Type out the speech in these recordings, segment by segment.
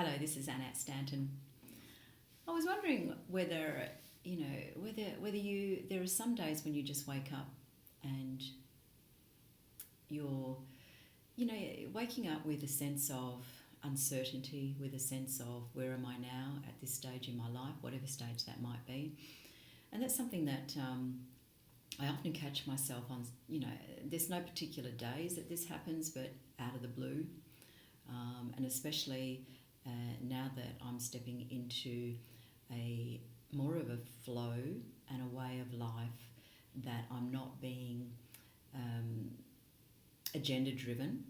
Hello, this is Annette Stanton. I was wondering whether there are some days when you just wake up and you're waking up with a sense of uncertainty, with a sense of where am I now at this stage in my life, whatever stage that might be. And that's something that I often catch myself on. There's no particular days that this happens, but out of the blue. And especially now that I'm stepping into a more of a flow and a way of life, that I'm not being agenda driven,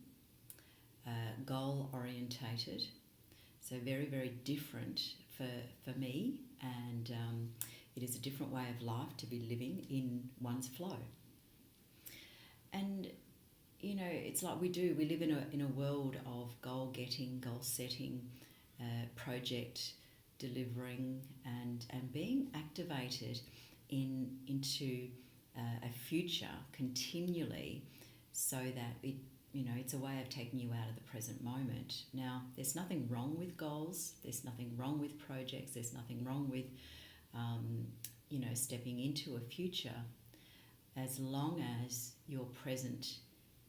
goal orientated. So very, very different for me, and it is a different way of life to be living in one's flow. And it's like we live in a world of goal getting, goal setting, project delivering, and being activated into a future continually, so that it's a way of taking you out of the present moment. Now, there's nothing wrong with goals, there's nothing wrong with projects, there's nothing wrong with stepping into a future, as long as you're present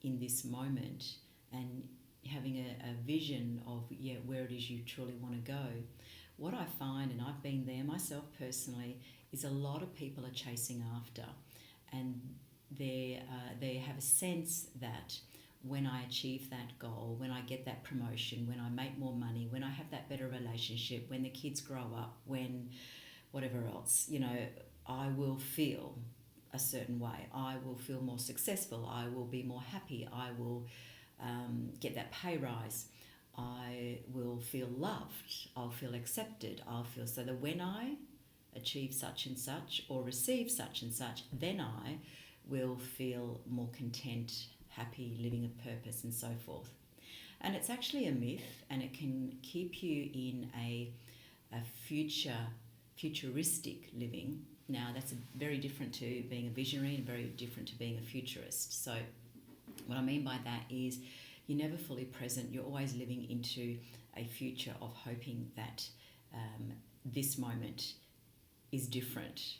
in this moment and having a vision of where it is you truly want to go. What I find, and I've been there myself personally, is a lot of people are chasing after, and they have a sense that when I achieve that goal, when I get that promotion, when I make more money, when I have that better relationship, when the kids grow up, when whatever else, I will feel a certain way. I will feel more successful. I will be more happy. I will get that pay rise. I will feel loved. I'll feel accepted. I'll feel so that when I achieve such and such or receive such and such, then I will feel more content, happy, living a purpose, and so forth. And it's actually a myth, and it can keep you in a futuristic living. Now, that's very different to being a visionary and very different to being a futurist. So what I mean by that is you're never fully present. You're always living into a future of hoping that this moment is different.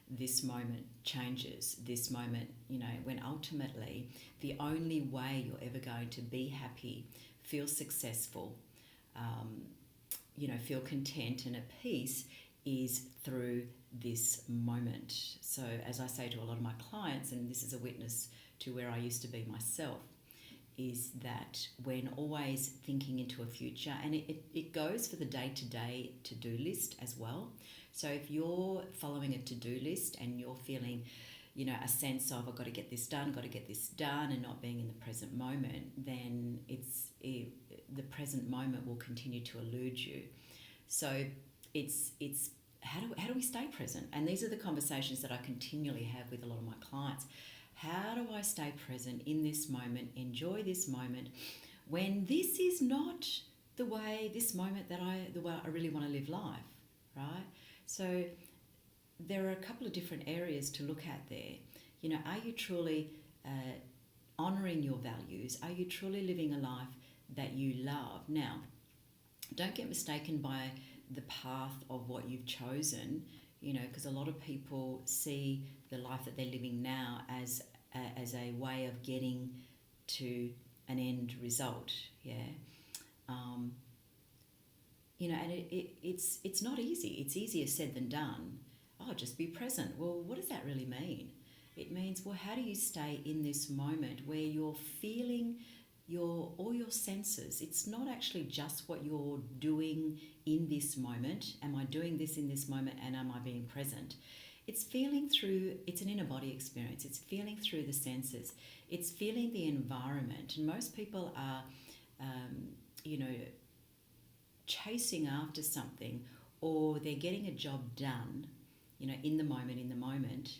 This moment changes. This moment, when ultimately the only way you're ever going to be happy, feel successful, feel content and at peace is through this moment. So as I say to a lot of my clients, and this is a witness to where I used to be myself, is that when always thinking into a future, and it goes for the day-to-day to-do list as well. So if you're following a to-do list and you're feeling, a sense of I've got to get this done, and not being in the present moment, then the present moment will continue to elude you. So it's how do we stay present? And these are the conversations that I continually have with a lot of my clients. How do I stay present in this moment, enjoy this moment, when this is not the way I really want to live life, right? So there are a couple of different areas to look at there. Are you truly honouring your values? Are you truly living a life that you love? Now, don't get mistaken by the path of what you've chosen, because a lot of people see the life that they're living now as a way of getting to an end result, and it's not easy. It's easier said than done. Oh, just be present. Well, what does that really mean? It means, well, how do you stay in this moment where you're feeling all your senses? It's not actually just what you're doing in this moment. Am I doing this in this moment, and am I being present? It's feeling through, it's an inner body experience. It's feeling through the senses. It's feeling the environment. And most people are, chasing after something, or they're getting a job done, in the moment,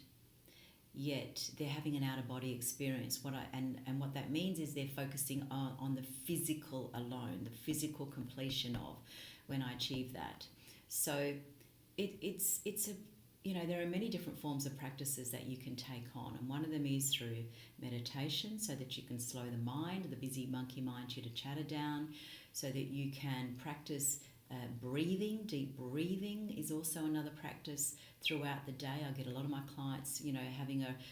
yet they're having an out-of-body experience. What that means is they're focusing on the physical alone, the physical completion of when I achieve that. So it's there are many different forms of practices that you can take on, and one of them is through meditation, so that you can slow the mind, the busy monkey mind, chitter chatter down, so that you can practice breathing. Deep breathing is also another practice throughout the day. I get a lot of my clients,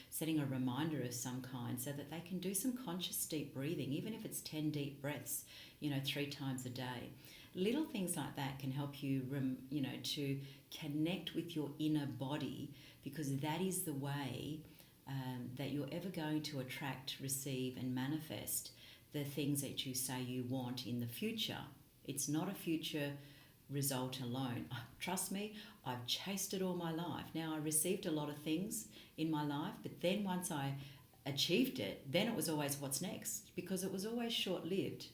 setting a reminder of some kind, so that they can do some conscious deep breathing, even if it's 10 deep breaths, 3 times a day. Little things like that can help you, to connect with your inner body, because that is the way that you're ever going to attract, receive, and manifest the things that you say you want in the future. It's not a future result alone. Trust me, I've chased it all my life. Now, I received a lot of things in my life, but then once I achieved it, then it was always what's next, because it was always short-lived.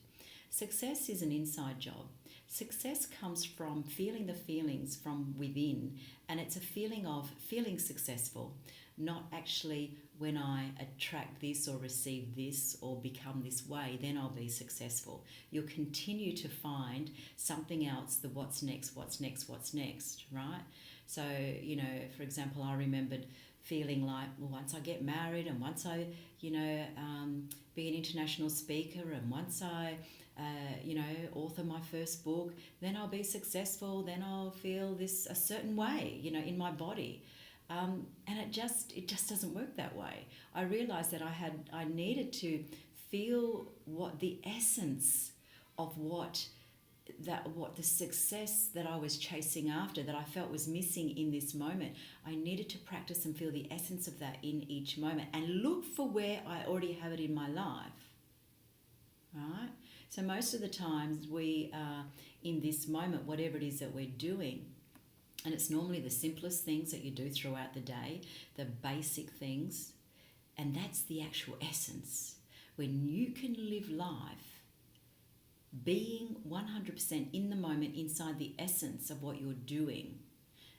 Success is an inside job. Success comes from feeling the feelings from within, and it's a feeling of feeling successful, not actually when I attract this or receive this or become this way, then I'll be successful. You'll continue to find something else, the what's next, right? So, for example, I remembered feeling like, well, once I get married, and once I, be an international speaker, and once I author my first book, then I'll be successful, then I'll feel a certain way, in my body. And it just doesn't work that way. I realized that I needed to feel what the essence of what the success that I was chasing after, that I felt was missing in this moment. I needed to practice and feel the essence of that in each moment, and look for where I already have it in my life, right? So most of the times we are in this moment, whatever it is that we're doing, and it's normally the simplest things that you do throughout the day, the basic things, and that's the actual essence. When you can live life being 100% in the moment, inside the essence of what you're doing.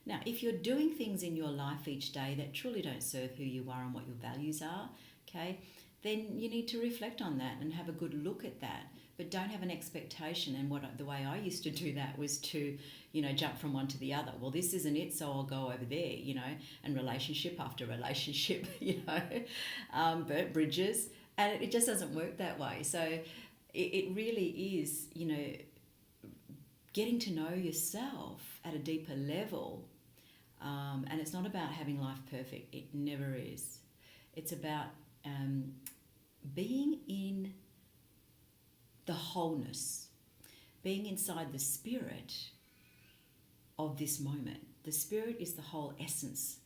Now, if you're doing things in your life each day that truly don't serve who you are and what your values are, okay, then you need to reflect on that and have a good look at that. But don't have an expectation. And the way I used to do that was to, jump from one to the other. Well, this isn't it, so I'll go over there, and relationship after relationship, burnt bridges. And it just doesn't work that way. So it really is, getting to know yourself at a deeper level. And it's not about having life perfect. It never is. It's about being in the wholeness, being inside the spirit of this moment. The spirit is the whole essence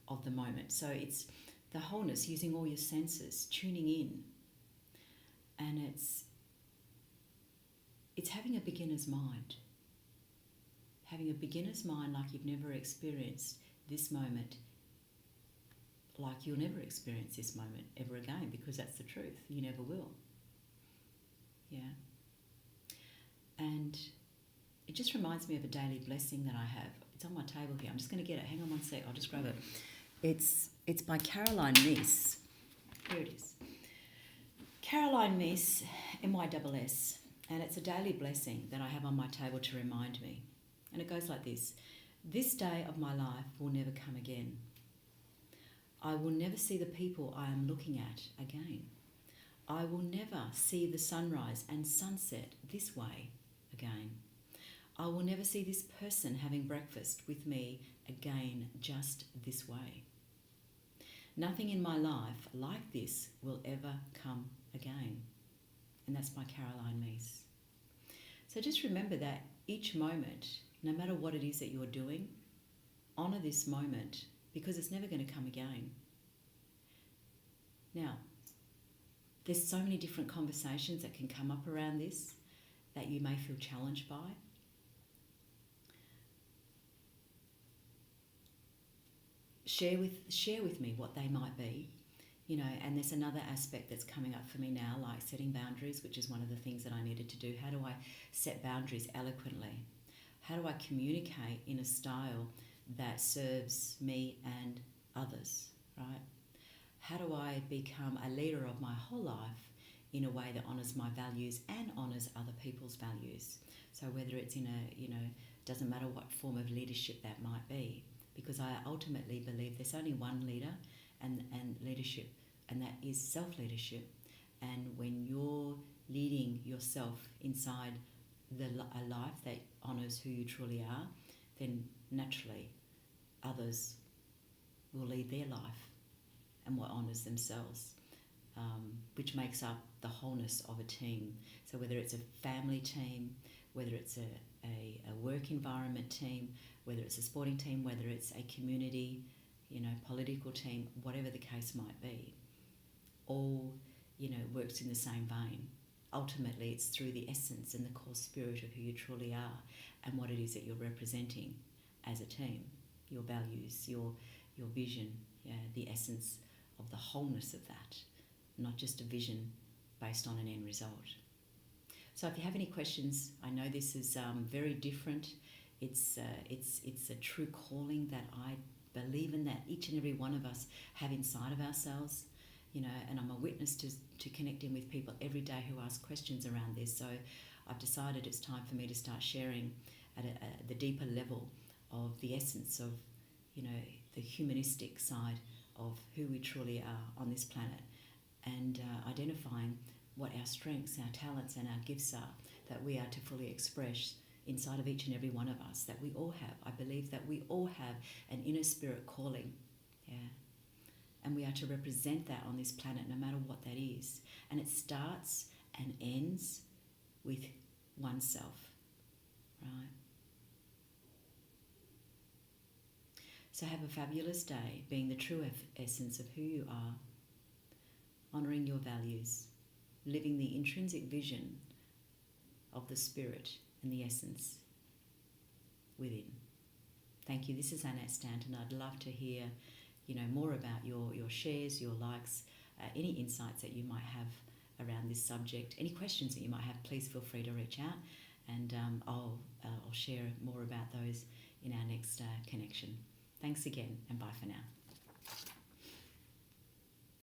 of the moment. So it's the wholeness, using all your senses, tuning in. And it's having a beginner's mind. Having a beginner's mind like you've never experienced this moment, like you'll never experience this moment ever again, because that's the truth. You never will. Yeah. And it just reminds me of a daily blessing that I have. It's on my table here. I'm just going to get it. Hang on one sec. I'll just grab it. It's by Caroline Myss. Here it is. Caroline Myss, MYSS. And it's a daily blessing that I have on my table to remind me. And it goes like this. This day of my life will never come again. I will never see the people I am looking at again. I will never see the sunrise and sunset this way again. I will never see this person having breakfast with me again just this way. Nothing in my life like this will ever come again. And that's by Caroline Myss. So just remember that each moment, no matter what it is that you're doing, honour this moment, because it's never going to come again. Now, there's so many different conversations that can come up around this that you may feel challenged by. Share with me what they might be, and there's another aspect that's coming up for me now, like setting boundaries, which is one of the things that I needed to do. How do I set boundaries eloquently? How do I communicate in a style that serves me and others, right? How do I become a leader of my whole life in a way that honours my values and honours other people's values? So whether it's in doesn't matter what form of leadership that might be, because I ultimately believe there's only one leader and leadership, and that is self-leadership. And when you're leading yourself inside a life that honours who you truly are, then naturally others will lead their life and what honours themselves, which makes up the wholeness of a team. So whether it's a family team, whether it's a work environment team, whether it's a sporting team, whether it's a community, political team, whatever the case might be, all, works in the same vein. Ultimately, it's through the essence and the core spirit of who you truly are and what it is that you're representing as a team, your values, your vision, the essence of the wholeness of that, not just a vision based on an end result. So if you have any questions, I know this is very different. It's a true calling that I believe in, that each and every one of us have inside of ourselves, and I'm a witness to connecting with people every day who ask questions around this. So I've decided it's time for me to start sharing at the deeper level of the essence of, the humanistic side of who we truly are on this planet, and identifying what our strengths, our talents and our gifts are that we are to fully express inside of each and every one of us, that we all have. I believe that we all have an inner spirit calling, and we are to represent that on this planet no matter what that is. And it starts and ends with oneself, right? So have a fabulous day, being the true essence of who you are, honouring your values, living the intrinsic vision of the spirit and the essence within. Thank you. This is Annette Stanton. I'd love to hear, more about your shares, your likes, any insights that you might have around this subject. Any questions that you might have, please feel free to reach out, and I'll share more about those in our next connection. Thanks again, and bye for now.